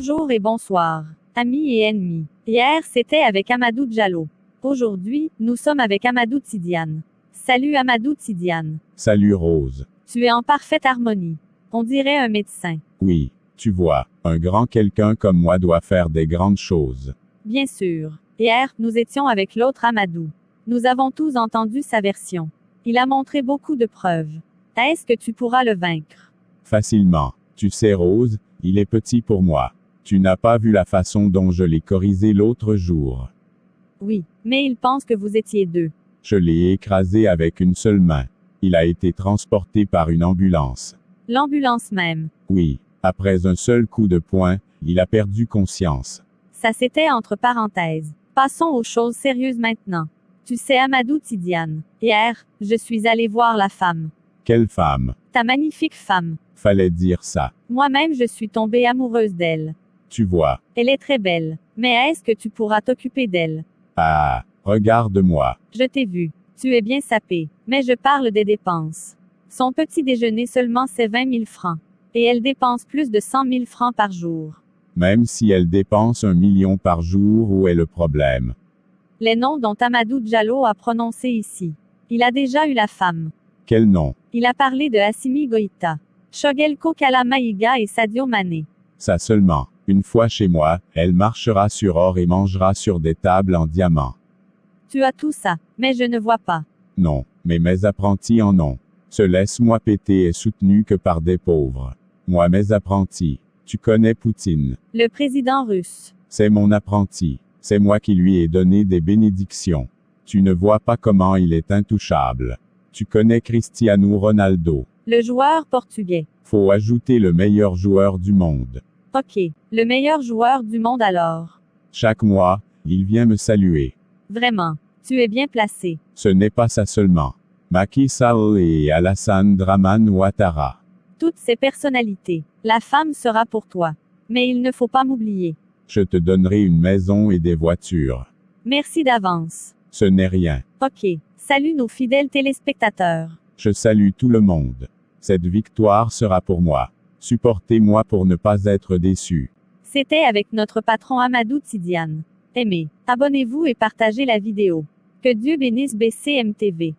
Bonjour et bonsoir, amis et ennemis. Hier, c'était avec Amadou Diallo. Aujourd'hui, nous sommes avec Amadou Tidiane. Salut Amadou Tidiane. Salut Rose. Tu es en parfaite harmonie. On dirait un médecin. Oui, tu vois, un grand quelqu'un comme moi doit faire des grandes choses. Bien sûr. Hier, nous étions avec l'autre Amadou. Nous avons tous entendu sa version. Il a montré beaucoup de preuves. Est-ce que tu pourras le vaincre? Facilement. Tu sais Rose, il est petit pour moi. Tu n'as pas vu la façon dont je l'ai corrigé l'autre jour. Oui, mais il pense que vous étiez deux. Je l'ai écrasé avec une seule main. Il a été transporté par une ambulance. L'ambulance même. Oui, après un seul coup de poing, il a perdu conscience. Ça c'était entre parenthèses. Passons aux choses sérieuses maintenant. Tu sais Amadou Tidiane. Hier, je suis allée voir la femme. Quelle femme? Ta magnifique femme. Fallait dire ça. Moi-même je suis tombée amoureuse d'elle. Tu vois. Elle est très belle. Mais est-ce que tu pourras t'occuper d'elle? Ah, regarde-moi. Je t'ai vu. Tu es bien sapé. Mais je parle des dépenses. Son petit déjeuner seulement c'est 20 000 francs. Et elle dépense plus de 100 000 francs par jour. Même si elle dépense 1 million par jour, où est le problème? Les noms dont Amadou Diallo a prononcé ici. Il a déjà eu la femme. Quel nom? Il a parlé de Assimi Goïta, Choguel Kokala Maïga et Sadio Mané. Ça seulement. Une fois chez moi, elle marchera sur or et mangera sur des tables en diamant. Tu as tout ça, mais je ne vois pas. Non, mais mes apprentis en ont. Se laisse-moi péter est soutenu que par des pauvres. Moi mes apprentis. Tu connais Poutine. Le président russe. C'est mon apprenti. C'est moi qui lui ai donné des bénédictions. Tu ne vois pas comment il est intouchable. Tu connais Cristiano Ronaldo. Le joueur portugais. Faut ajouter le meilleur joueur du monde. Ok, le meilleur joueur du monde alors. Chaque mois, il vient me saluer. Vraiment, tu es bien placé. Ce n'est pas ça seulement. Macky Sall et Alassane Dramane Ouattara. Toutes ces personnalités. La femme sera pour toi. Mais il ne faut pas m'oublier. Je te donnerai une maison et des voitures. Merci d'avance. Ce n'est rien. Ok, salut nos fidèles téléspectateurs. Je salue tout le monde. Cette victoire sera pour moi. Supportez-moi pour ne pas être déçu. C'était avec notre patron Amadou Tidiane. Aimez, abonnez-vous et partagez la vidéo. Que Dieu bénisse BCM TV.